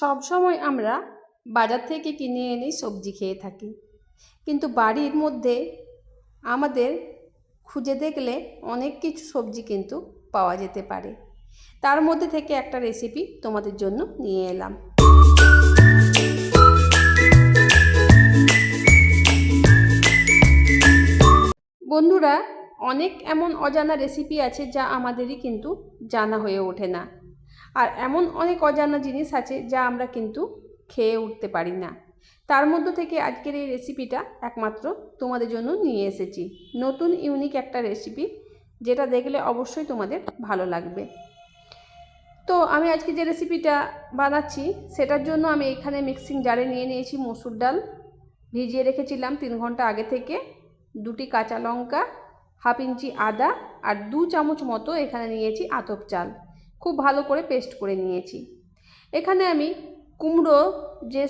সব সময় আমরা বাজার থেকে কিনে এনেই সবজি খেয়ে থাকি, কিন্তু বাড়ির মধ্যে আমাদের খুঁজে দেখলে অনেক কিছু সবজি কিন্তু পাওয়া যেতে পারে। তার মধ্যে থেকে একটা রেসিপি তোমাদের জন্য নিয়ে এলাম। বন্ধুরা, অনেক এমন অজানা রেসিপি আছে যা আমাদেরই কিন্তু জানা হয়ে ওঠে না, আর এমন অনেক অজানা জিনিস আছে যা আমরা কিন্তু খেয়ে উঠতে পারি না। তার মধ্য থেকে আজকের এই রেসিপিটা একমাত্র তোমাদের জন্য নিয়ে এসেছি। নতুন ইউনিক একটা রেসিপি, যেটা দেখলে অবশ্যই তোমাদের ভালো লাগবে। তো আমি আজকে যে রেসিপিটা বানাচ্ছি সেটার জন্য আমি এখানে মিক্সিং জারে নিয়ে নিয়েছি মসুর ডাল, ভিজিয়ে রেখেছিলাম 3 ঘন্টা আগে থেকে, 2টি কাঁচা লঙ্কা, হাফ ইঞ্চি আদা, আর 2 চামচ মতো এখানে নিয়েছি আতপ চাল। খুব ভালো করে পেস্ট করে নিয়েছি। এখানে আমি কুমড়ো যে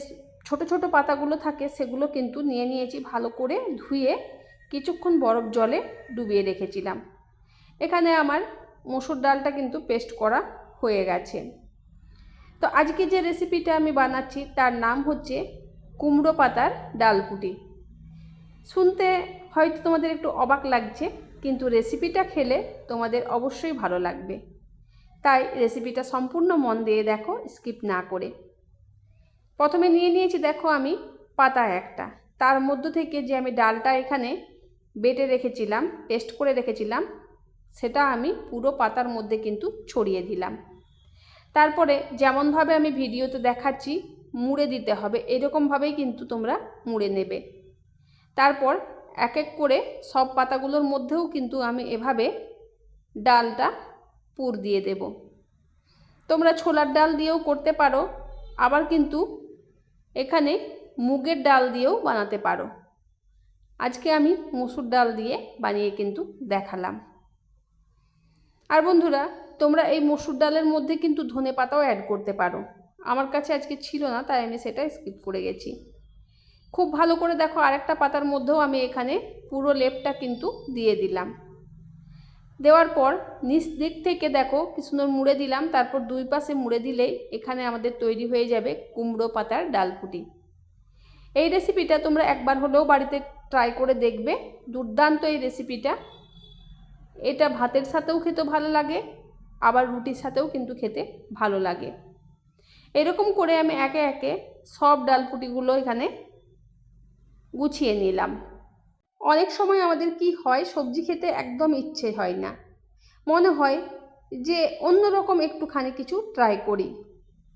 ছোট ছোট পাতাগুলো থাকে সেগুলো কিন্তু নিয়ে নিয়েছি, ভালো করে ধুয়ে কিছুক্ষণ বরফ জলে ডুবিয়ে রেখেছিলাম। এখানে আমার মসুর ডালটা কিন্তু পেস্ট করা হয়ে গেছে। তো আজকে যে রেসিপিটা আমি বানাচ্ছি তার নাম হচ্ছে কুমড়ো পাতার ডালপুটি। শুনতে হয়তো তোমাদের একটু অবাক লাগছে, কিন্তু রেসিপিটা খেলে তোমাদের অবশ্যই ভালো লাগবে। তাই রেসিপিটা সম্পূর্ণ মন দিয়ে দেখো, স্কিপ না করে। প্রথমে নিয়ে নিয়েছি দেখো আমি পাতা একটা, তার মধ্য থেকে যে আমি ডালটা এখানে বেটে রেখেছিলাম, পেস্ট করে রেখেছিলাম, সেটা আমি পুরো পাতার মধ্যে কিন্তু ছড়িয়ে দিলাম। তারপরে যেমনভাবে আমি ভিডিওতে দেখাচ্ছি মুড়ে দিতে হবে, এরকমভাবেই কিন্তু তোমরা মুড়ে নেবে। তারপর এক এক করে সব পাতাগুলোর মধ্যেও কিন্তু আমি এভাবে ডালটা পুর দিয়ে দেব। তোমরা ছোলার ডাল দিয়েও করতে পারো, আবার কিন্তু এখানে মুগের ডাল দিয়েও বানাতে পারো। আজকে আমি মসুর ডাল দিয়ে বানিয়ে কিন্তু দেখালাম। আর বন্ধুরা, তোমরা এই মসুর ডালের মধ্যে কিন্তু ধনে পাতাও অ্যাড করতে পারো। আমার কাছে আজকে ছিল না, তাই আমি সেটা স্কিপ করে গেছি। খুব ভালো করে দেখো, আরেকটা পাতার মধ্যেও আমি এখানে পুরো লেপটা কিন্তু দিয়ে দিলাম। দেওয়ার পর নিচ দিক থেকে দেখো কি সুন্দর মুড়ে দিলাম। তারপর 2 পাশে মুড়ে দিলেই এখানে আমাদের তৈরি হয়ে যাবে কুমড়ো পাতার ডালপুটি। এই রেসিপিটা তোমরা একবার হলেও বাড়িতে ট্রাই করে দেখবে, দুর্দান্ত এই রেসিপিটা। এটা ভাতের সাথেও খেতে ভালো লাগে, আবার রুটির সাথেও কিন্তু খেতে ভালো লাগে। এরকম করে আমি একে একে সব ডালপুটিগুলো এখানে গুছিয়ে নিলাম। অনেক সময় আমাদের কি হয়, সবজি খেতে একদম ইচ্ছে হয় না, মনে হয় যে অন্যরকম একটুখানি কিছু ট্রাই করি।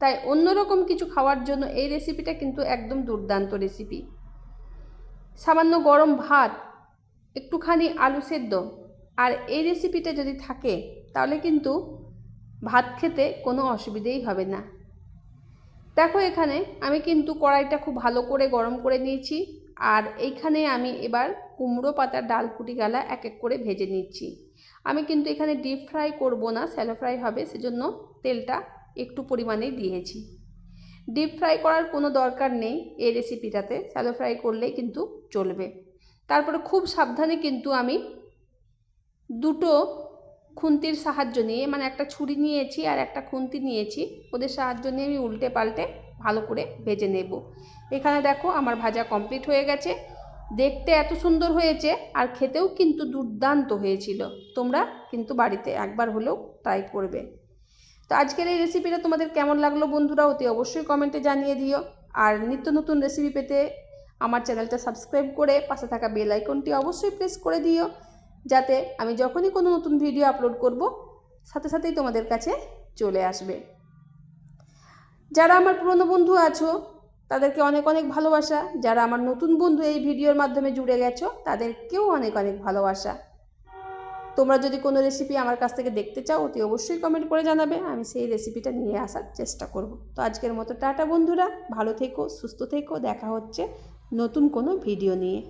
তাই অন্যরকম কিছু খাওয়ার জন্য এই রেসিপিটা কিন্তু একদম দুর্দান্ত রেসিপি। সামান্য গরম ভাত, একটুখানি আলু সেদ্ধ, আর এই রেসিপিটা যদি থাকে তাহলে কিন্তু ভাত খেতে কোনো অসুবিধেই হবে না। দেখো এখানে আমি কিন্তু কড়াইটা খুব ভালো করে গরম করে নিয়েছি, আর এইখানে আমি এবার কুমড়ো পাতার ডালপুটি গালা এক এক করে ভেজে নিচ্ছি। আমি কিন্তু এখানে ডিপ ফ্রাই করব না, শ্যালো ফ্রাই হবে, সেজন্য তেলটা একটু পরিমাণেই দিয়েছি। ডিপ ফ্রাই করার কোনো দরকার নেই এই রেসিপিটাতে, শ্যালো ফ্রাই করলেই কিন্তু চলবে। তারপরে খুব সাবধানে কিন্তু আমি 2টো খুন্তির সাহায্য নিয়ে, মানে একটা ছুরি নিয়েছি আর একটা খুন্তি নিয়েছি, ওদের সাহায্য নিয়ে আমি উল্টে পাল্টে ভালো করে ভেজে নেব। এখানে দেখো আমার ভাজা কমপ্লিট হয়ে গেছে। দেখতে এত সুন্দর হয়েছে আর খেতেও কিন্তু দুর্দান্ত হয়েছিল। তোমরা কিন্তু বাড়িতে একবার হলেও ট্রাই করবে। তো আজকের এই রেসিপিটা তোমাদের কেমন লাগলো বন্ধুরা, অতি অবশ্যই কমেন্টে জানিয়ে দিও। আর নিত্য নতুন রেসিপি পেতে আমার চ্যানেলটা সাবস্ক্রাইব করে পাশে থাকা বেল আইকনটি অবশ্যই প্রেস করে দিও, যাতে আমি যখনই কোনো নতুন ভিডিও আপলোড করব সাথে সাথেই তোমাদের কাছে চলে আসবে। যারা আমার পুরনো বন্ধু আছো তাদেরকে অনেক অনেক ভালোবাসা, যারা আমার নতুন বন্ধু এই ভিডিওর মাধ্যমে জুড়ে গেছো তাদেরকেও অনেক অনেক ভালোবাসা। তোমরা যদি কোনো রেসিপি আমার কাছ থেকে দেখতে চাও অতি অবশ্যই কমেন্ট করে জানাবে, আমি সেই রেসিপিটা নিয়ে আসার চেষ্টা করব। তো আজকের মতো টাটা বন্ধুরা, ভালো থেকো, সুস্থ থেকো, দেখা হচ্ছে নতুন কোনো ভিডিও নিয়ে।